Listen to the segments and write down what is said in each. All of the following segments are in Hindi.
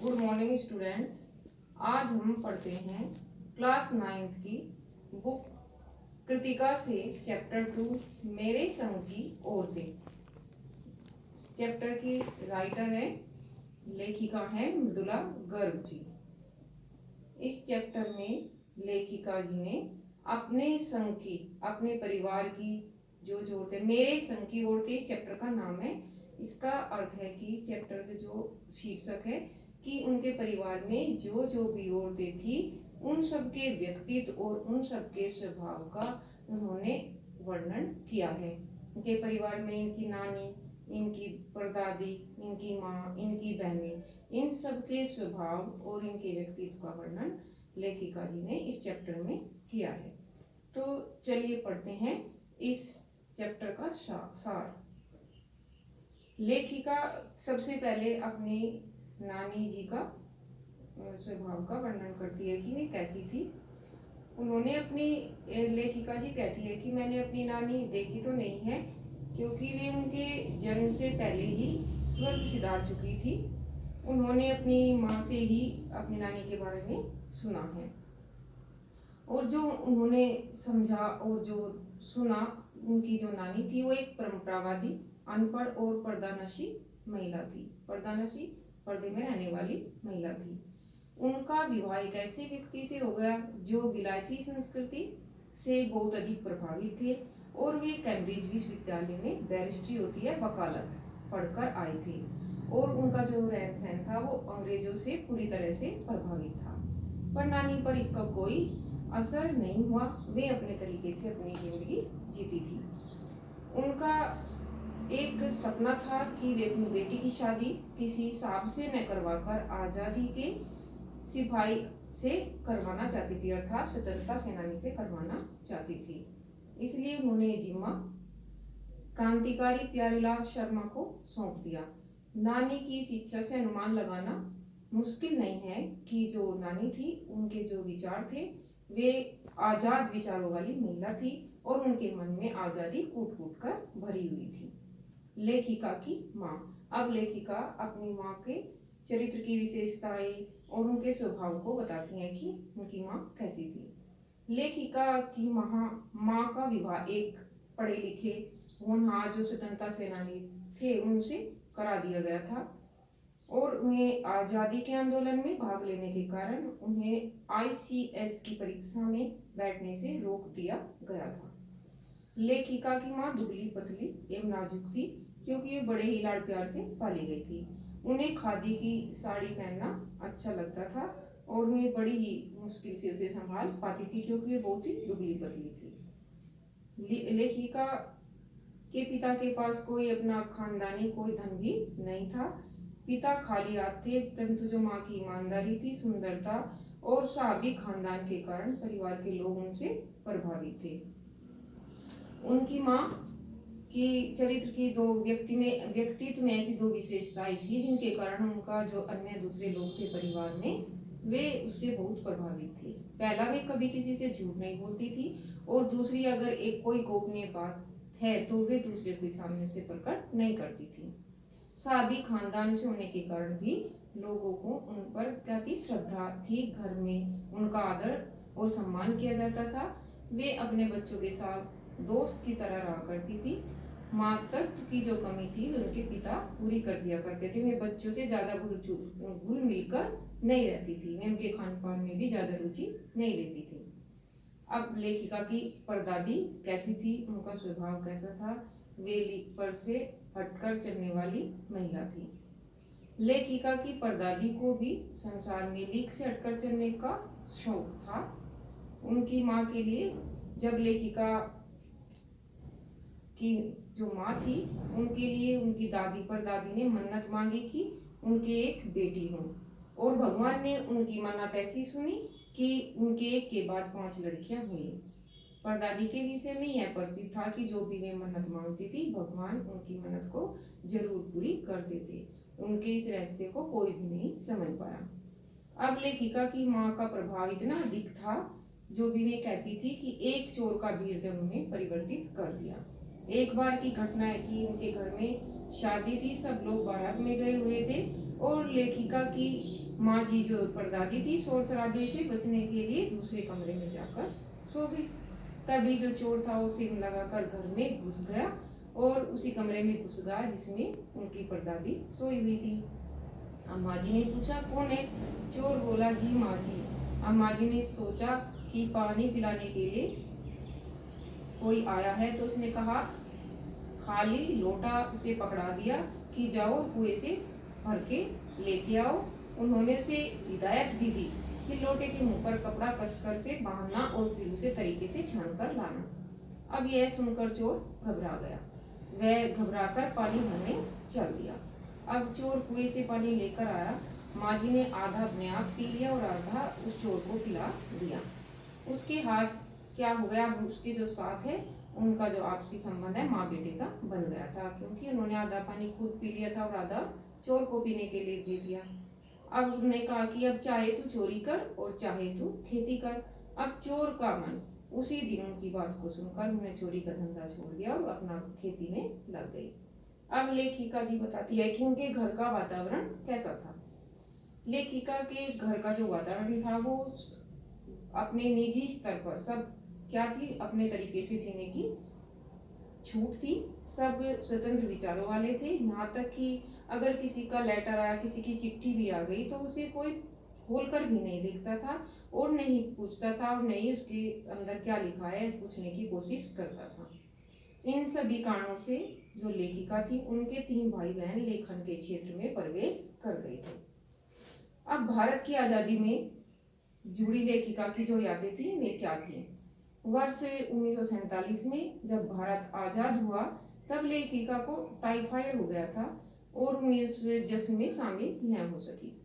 Good morning students. आज हम पढ़ते हैं क्लास 9th की बुक कृतिका से चैप्टर 2 मेरे संग की औरतें। चैप्टर की राइटर है, लेखिका है मृदुला गर्ग जी। इस चैप्टर में लेखिका जी ने अपने संग की, अपने परिवार की जो औरतें, मेरे संग की औरतें इस चैप्टर का नाम है। इसका अर्थ है कि चैप्टर का जो शीर्षक है कि उनके परिवार में जो भी औरतें थी उन सबके व्यक्तित्व और उन सबके स्वभाव का उन्होंने वर्णन किया है। उनके परिवार में इनकी नानी, इनकी परदादी, इनकी माँ, इनकी बहनें, इन सबके स्वभाव और इनके व्यक्तित्व का वर्णन लेखिका जी ने इस चैप्टर में किया है। तो चलिए पढ़ते हैं इस चैप्टर का सार। लेखिका सबसे पहले अपनी नानी जी का स्वभाव का वर्णन करती है कि वे कैसी थी। उन्होंने अपनी लेखिका जी कहती है कि मैंने अपनी नानी देखी तो नहीं है क्योंकि वे उनके जन्म से पहले ही स्वर्ग सिधार चुकी थी। उन्होंने अपनी माँ से ही अपनी नानी के बारे में सुना है और जो उन्होंने समझा और जो सुना, उनकी जो नानी थी वो एक परंपरावादी, अनपढ़ और पर्दानशी महिला थी। पर्दानशी, पर्दे में रहने वाली महिला थी। उनका विवाह एक ऐसे व्यक्ति से हो गया जो विलायती संस्कृति से बहुत अधिक प्रभावित थे और वे कैम्ब्रिज विश्वविद्यालय में बैरिस्ट्री होती है वकालत पढ़कर आए थे और उनका जो रहन सहन था वो अंग्रेजों से पूरी तरह से प्रभावित था। पर नानी पर इसका कोई असर नहीं हुआ। वे अपने तरीके से अपनी जिंदगी जीती थी। उनका एक सपना था कि वे अपनी बेटी की शादी किसी साहब से न करवाकर आजादी के सिपाही से करवाना चाहती थी, अर्थात स्वतंत्रता सेनानी से करवाना चाहती थी। इसलिए उन्होंने जिम्मा क्रांतिकारी प्यारेलाल शर्मा को सौंप दिया। नानी की इस इच्छा से अनुमान लगाना मुश्किल नहीं है कि जो नानी थी उनके जो विचार थे वे आजाद विचारों वाली महिला थी और उनके मन में आजादी कूट कूट कर भरी हुई थी। लेखिका की माँ। अब लेखिका अपनी माँ के चरित्र की विशेषताएं और उनके स्वभाव को बताती हैं कि उनकी माँ कैसी थी। लेखिका की माँ का विवाह एक पढ़े लिखे होनहार जो स्वतंत्रता सेनानी थे उनसे करा दिया गया था और उन्हें आजादी के आंदोलन में भाग लेने के कारण उन्हें ICS की परीक्षा में बैठने से रोक दिया गया था। लेखिका की माँ दुबली पतली एवं नाजुक थी क्योंकि ये बड़े ही लाड़ प्यार से पाली गई थी। उन्हें खादी की साड़ी पहनना अच्छा लगता था और वे बड़ी ही मुश्किल से उसे संभाल पाती थी क्योंकि वे बहुत ही दुबली पतली थी। लेखिका के पिता के पास कोई अपना खानदानी कोई धन भी नहीं था। पिता खाली हाथ थे, परंतु जो माँ की ईमानदारी थी, सुंदरता और साहबी खानदान के कारण परिवार के लोग उनसे प्रभावित थे। उनकी माँ की चरित्र की व्यक्तित्व में ऐसी दो विशेषताएं थी जिनके कारण उनका जो अन्य दूसरे लोग थे परिवार में वे उससे बहुत प्रभावित थे। पहला, वे कभी किसी से झूठ नहीं बोलती थी और दूसरी, अगर एक कोई गोपनीय बात है तो वे दूसरे के सामने उसे प्रकट नहीं करती थी। साबी खानदान से होने के कारण भी लोगों को उन पर क्या थी, श्रद्धा थी। घर में उनका आदर और सम्मान किया जाता था। वे अपने बच्चों के साथ दोस्त की तरह रहा करती थी। मातृत्व की जो कमी थी उनके पिता पूरी कर दिया करते थे। वे बच्चों से ज्यादा घुल मिलकर नहीं रहती थी। वे उनके खान पान में भी ज्यादा रुचि नहीं लेती थी। अब लेखिका की परदादी कैसी थी, उनका स्वभाव कैसा था। वे लीक पर से हटकर चलने वाली महिला थी। लेखिका की परदादी को भी संसार में लीक से हटकर चलने का शौक था। उनकी माँ के लिए, जब लेखिका की जो माँ थी उनके लिए उनकी दादी परदादी ने मन्नत मांगी कि उनके एक बेटी हो और भगवान ने उनकी मन्नत ऐसी सुनी कि उनके एक के बाद 5 लड़कियां हुई। परदादी के विषय में यह प्रसिद्ध था कि जो भी वे मन्नत मांगती थी भगवान उनकी मन्नत को जरूर पूरी कर देते। उनके इस रहस्य को कोई भी नहीं समझ पाया। अब लेखिका की माँ का प्रभाव इतना अधिक था, जो भी वे कहती थी कि एक चोर का वीरता उन्हें परिवर्तित कर दिया। एक बार की घटना है कि उनके घर में शादी थी, सब लोग बारात में गए हुए थे और लेखिका की माँ जी जो परदादी थी शोर शराबे से बचने के लिए दूसरे कमरे में जाकर सो गई। तभी जो चोर था वो सिम लगाकर घर में घुस गया और उसी कमरे में घुस गया जिसमें उनकी परदादी सोई हुई थी। अम्मा जी ने पूछा कौन है? चोर बोला जी माँ जी। अम्मा जी ने सोचा कि पानी पिलाने के लिए कोई आया है, तो उसने कहा, खाली लोटा उसे पकड़ा दिया कि जाओ कुएं से भर के लेके आओ। उन्होंने उसे हिदायत भी दी कि लोटे के मुंह पर कपड़ा कसकर से बांधना और फिर उसे तरीके से छान कर लाना। अब यह सुनकर चोर घबरा गया। वह घबराकर पानी भरने चल दिया। अब चोर कुएं से पानी लेकर आया। माँ जी ने आधा अपने आप पी लिया और आधा उस चोर को पिला दिया। उसके हाथ क्या हो गया, उसके जो साथ है उनका जो आपसी संबंध है माँ बेटे का बन गया था, क्योंकि उन्होंने आधा पानी खुद पी लिया था और आधा चोर को पीने के लिए दे दिया। अब उन्होंने कहा कि अब चाहे तू चोरी कर और चाहे तू खेती कर। अब चोर का मन उसी दिन उनकी बात को सुनकर उन्होंने चोरी का धंधा छोड़ दिया और अपना खेती में लग गई। अब लेखिका जी बताती है कि उनके घर का वातावरण कैसा था। लेखिका के घर का जो वातावरण था वो अपने निजी स्तर पर सब क्या थी, अपने तरीके से जीने की छूट थी। सब स्वतंत्र विचारों वाले थे। यहाँ तक कि अगर किसी का लेटर आया, किसी की चिट्ठी भी आ गई तो उसे कोई खोलकर भी नहीं देखता था और नहीं पूछता था और नहीं उसके अंदर क्या लिखा है पूछने की कोशिश करता था। इन सभी कारणों से जो लेखिका थी उनके 3 भाई बहन लेखन के क्षेत्र में प्रवेश कर गए थे। अब भारत की आजादी में जुड़ी लेखिका की जो यादें थी वे क्या थी। वर्ष 1947 में जब भारत आजाद हुआ तब लेखिका को टाइफाइड हो गया था और उन्हें उस जश्न में शामिल न हो सकी।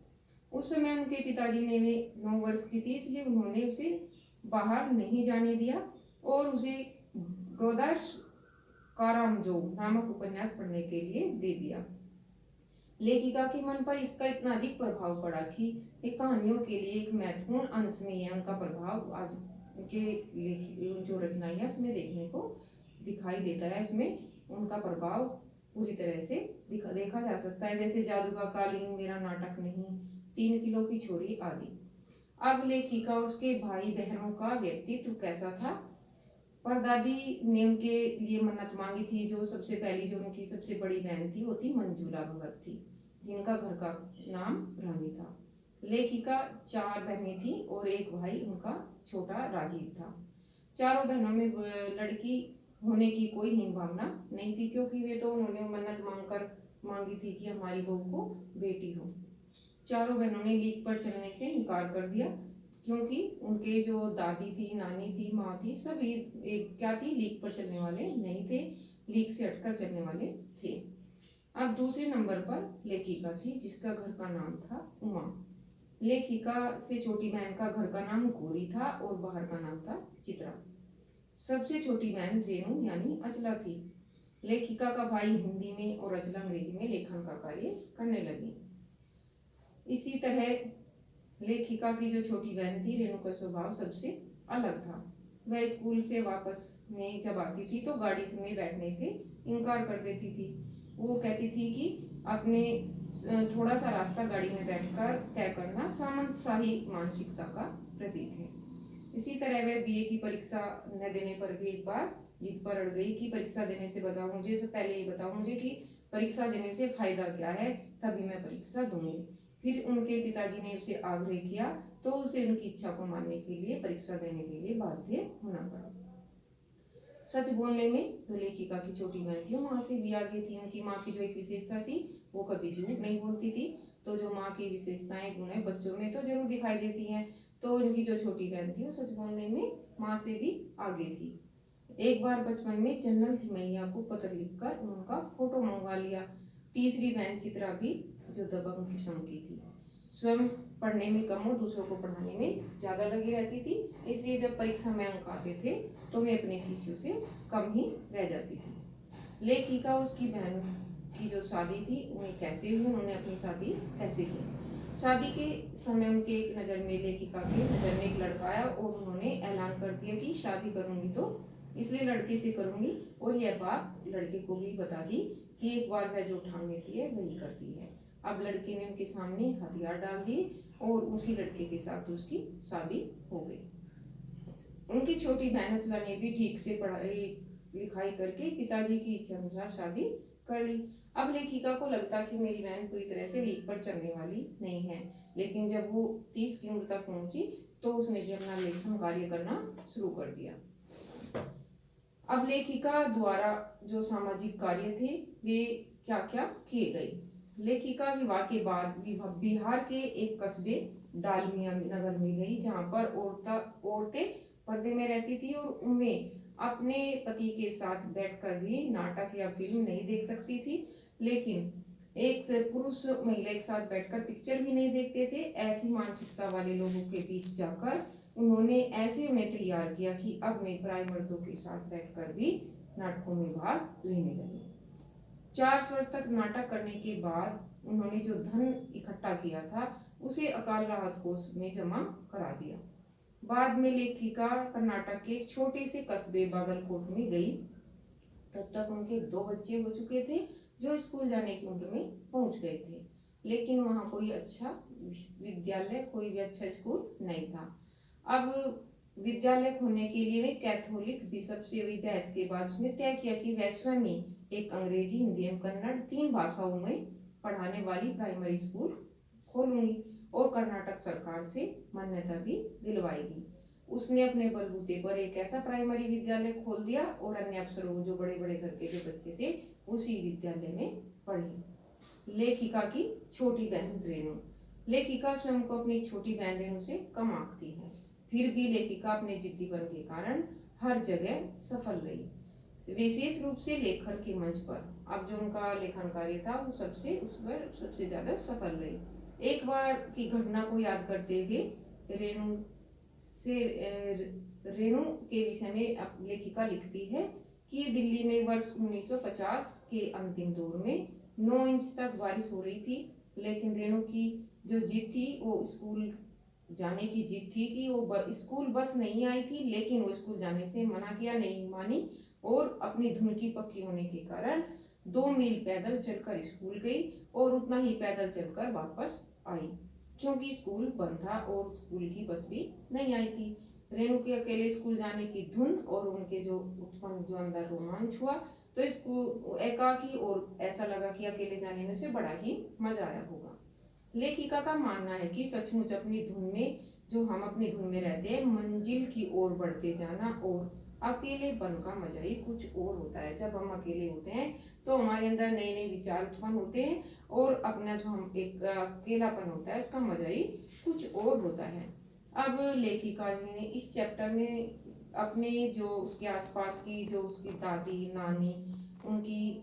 उस समय उनके पिताजी ने वे 9 वर्ष की थी, इसलिए उन्होंने उसे बाहर नहीं जाने दिया और उसे गोदाश कारामजोग नामक उपन्यास पढ़ने के लिए दे दिया। लेखिका के मन पर इसका इतना अधिक प्रभाव पड़ा कि एक कहानियों के लिए एक महत्वपूर्ण अंश में यह उनका प्रभाव आज उनके जो रचनाएं है उसमें देखने को दिखाई देता है। इसमें उनका प्रभाव पूरी तरह से देखा जा सकता है, जैसे जादू का कालीन, मेरा नाटक नहीं, 3 किलो की छोरी आदि। अब लेखिका उसके भाई बहनों का व्यक्तित्व कैसा था। परदादी ने उनके लिए मन्नत मांगी थी। जो सबसे पहली जो उनकी सबसे बड़ी बहन थी वो थी मंजूला भगत थी, जिनका घर का नाम रानी था। लेखिका 4 बहनें थी और एक भाई उनका छोटा राजीव था। चारों बहनों में लड़की होने की कोई हीन भावना नहीं थी, क्योंकि वे तो उन्होंने मन्नत मांगी थी कि हमारी बहू को बेटी हो। चारों बहनों ने लीक पर चलने से इनकार कर दिया, क्योंकि उनके जो दादी थी, नानी थी, माँ थी, सब एक क्या थी, लीक पर चलने वाले नहीं थे, लीक से हटकर चलने वाले थे। अब दूसरे नंबर पर लेखिका थी, जिसका घर का नाम था उमा। लेखिका से छोटी बहन का घर का नाम गौरी था और बाहर का नाम था चित्रा। सबसे छोटी बहन रेणु यानी अचला थी। लेखिका का भाई हिंदी में और अचला अंग्रेजी में लेखन का कार्य करने लगी। इसी तरह लेखिका की जो छोटी बहन थी रेणु का स्वभाव सबसे अलग था। वह स्कूल से वापस में जब आती थी तो गाड़ी में बैठने से इनकार कर देती थी। वो कहती थी कि अपने थोड़ा सा रास्ता गाड़ी में बैठकर तय करना सामंतशाही मानसिकता का प्रतीक है। इसी तरह वह बीए की परीक्षा न देने पर भी एक बार जिद पर अड़ गई कि परीक्षा देने से बताओ मुझे, से पहले ये बताओ मुझे कि परीक्षा देने से फायदा क्या है, तभी मैं परीक्षा दूंगी। फिर उनके पिताजी ने उसे आग्रह किया तो उसे उनकी इच्छा को मानने के लिए परीक्षा देने के लिए बाध्य होना पड़ा। सच बोलने में जो लेखिका की छोटी बहन थी वो माँ से भी आगे थी। उनकी माँ की जो एक विशेषता थी वो कभी झूठ नहीं बोलती थी। तो जो माँ की विशेषताएं गुण है बच्चों में तो जरूर दिखाई देती हैं। तो इनकी जो छोटी बहन थी वो सच बोलने में माँ से भी आगे थी। एक बार बचपन में चन्नल थी मैया को पत्र लिखकर उनका फोटो मंगवा लिया। तीसरी बहन चित्रा भी जो दबंग किस्म की थी, स्वयं पढ़ने में कम और दूसरों को पढ़ाने में ज़्यादा लगी रहती थी, इसलिए जब परीक्षा में अंक आते थे तो वे अपने शिष्यों से कम ही रह जाती थी। लेखिका उसकी बहन की जो शादी थी उन्हें कैसे हुई, उन्होंने अपनी शादी कैसे की। शादी के समय उनके नज़र में लेखिका की नज़र में एक लड़का आया और उन्होंने ऐलान कर दिया कि शादी करूंगी तो इसलिए लड़के से करूंगी। और यह बात लड़के को भी बता दी कि एक बार वह जो ठान लेती है वही करती है। अब लड़के ने उनके सामने हथियार डाल दिए और उसी लड़के के साथ उसकी शादी हो गई। उनकी छोटी बहन अचला ने भी ठीक से पढ़ाई लिखाई करके पिताजी की इच्छा अनुसार शादी कर ली। अब लेखिका को लगता कि मेरी बहन पूरी तरह से लीक पर चलने वाली नहीं है, लेकिन जब वो 30 की उम्र तक पहुंची तो उसने भी अपना लेखन कार्य करना शुरू कर दिया। अब लेखिका द्वारा जो सामाजिक कार्य थे वे क्या क्या किए गए। लेखिका विवाह के बाद बिहार के एक कस्बे डालमिया नगर में गई, जहां पर औरतें पर्दे में रहती थी और उनमें अपने पति के साथ बैठकर भी नाटक या फिल्म नहीं देख सकती थी। लेकिन एक से पुरुष महिला एक साथ बैठकर पिक्चर भी नहीं देखते थे। ऐसी मानसिकता वाले लोगों के बीच जाकर उन्होंने ऐसे उन्हें तैयार किया कि अब मैं पराये मर्दों के साथ बैठकर भी नाटकों में भाग लेने लगी। 4 वर्ष तक नाटक करने के बाद उन्होंने जो धन इकट्ठा किया था उसे अकाल राहत कोष में जमा करा दिया। बाद में लेखिका कर्नाटक के एक छोटे से कस्बे बागलकोट में गई। तब तक उनके 2 बच्चे हो चुके थे जो स्कूल जाने की उम्र में पहुंच गए थे, लेकिन वहां कोई अच्छा विद्यालय, कोई भी अच्छा स्कूल नहीं था। अब विद्यालय खोलने के लिए वे कैथोलिक बिशप से हुई बहस के बाद उसने तय किया कि वह स्वयं ही एक अंग्रेजी, हिंदी एवं कन्नड़ 3 भाषाओं में पढ़ाने वाली प्राइमरी स्कूल खोलूंगी और कर्नाटक सरकार से मान्यता भी दिलवाएगी। उसने अपने बलबूते पर एक ऐसा प्राइमरी विद्यालय खोल दिया और अन्य अफसरों, जो बड़े बड़े घर के जो बच्चे थे, उसी विद्यालय में पढ़े। लेखिका की छोटी बहन रेणु। लेखिका स्वयं को अपनी छोटी बहन रेणु से कम आंकती है, फिर भी लेखिका अपने जिद्दीपन के कारण हर जगह सफल रही, विशेष रूप से लेखन के मंच पर। अब जो उनका लेखन कार्य था वो उस पर सबसे ज्यादा सफल रही। एक बार की घटना को याद करते हुए रेणु के विषय में लेखिका लिखती है कि दिल्ली में वर्ष 1950 के अंतिम दौर में 9 इंच तक बारिश हो रही थी, लेकिन रेणु की जो जिद थी वो स्कूल जाने की जिद थी कि वो स्कूल बस नहीं आई थी, लेकिन वो स्कूल जाने से मना किया, नहीं मानी और अपनी धुन की पक्की होने के कारण 2 मील पैदल चलकर स्कूल गई और उतना ही पैदल चलकर वापस आई, क्योंकि स्कूल बंद था और स्कूल की बस भी नहीं आई थी। रेणु के अकेले स्कूल जाने की धुन और उनके जो उत्पन्न जो अंदर रोमांच हुआ, तो इसको एकाकी और ऐसा लगा कि अकेले जाने में से बड़ा ही मजा आया होगा। लेखिका का मानना है कि सचमुच अपनी धुन में, जो हम अपनी धुन में रहते हैं, मंजिल की ओर बढ़ते जाना और अकेलेपन का मजा ही कुछ और होता है। जब हम अकेले होते हैं तो हमारे अंदर नए नए विचार उत्पन्न होते हैं और अपना जो हम एक अकेलापन होता है उसका मजा ही कुछ और होता है। अब लेखिका ने इस चैप्टर में अपने जो उसके आसपास की, जो उसकी दादी, नानी, उनकी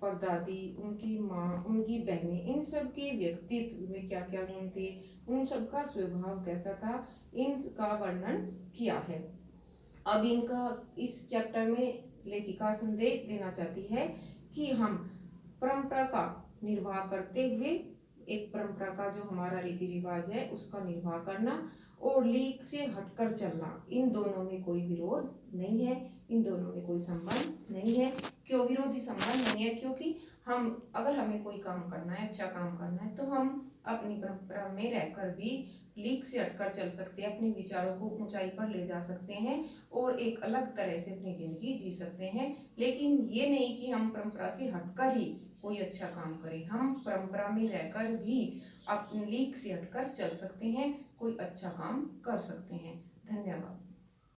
परदादी, उनकी माँ, उनकी बहनें, इन सब के व्यक्तित्व में क्या क्या गुण थे, उन सबका स्वभाव कैसा था, इनका वर्णन किया है। अब इनका इस चैप्टर में लेखिका संदेश देना चाहती है कि हम परंपरा का निर्वाह करते हुए, एक परंपरा का जो हमारा रीति रिवाज है उसका निर्वाह करना और लीक से हटकर चलना, इन दोनों में कोई विरोध नहीं है, इन दोनों में कोई संबंध नहीं है। क्यों विरोधी संबंध नहीं है? क्योंकि हम, अगर हमें कोई काम करना है, अच्छा काम करना है, तो हम अपनी परंपरा में रहकर भी लीक से हटकर चल सकते हैं, अपने विचारों को ऊंचाई पर ले जा सकते हैं और एक अलग तरह से अपनी जिंदगी जी सकते हैं। लेकिन ये नहीं कि हम परंपरा से हटकर ही कोई अच्छा काम करें। हम परंपरा में रहकर भी अपनी लीक से हटकर चल सकते हैं, कोई अच्छा काम कर सकते हैं। धन्यवाद।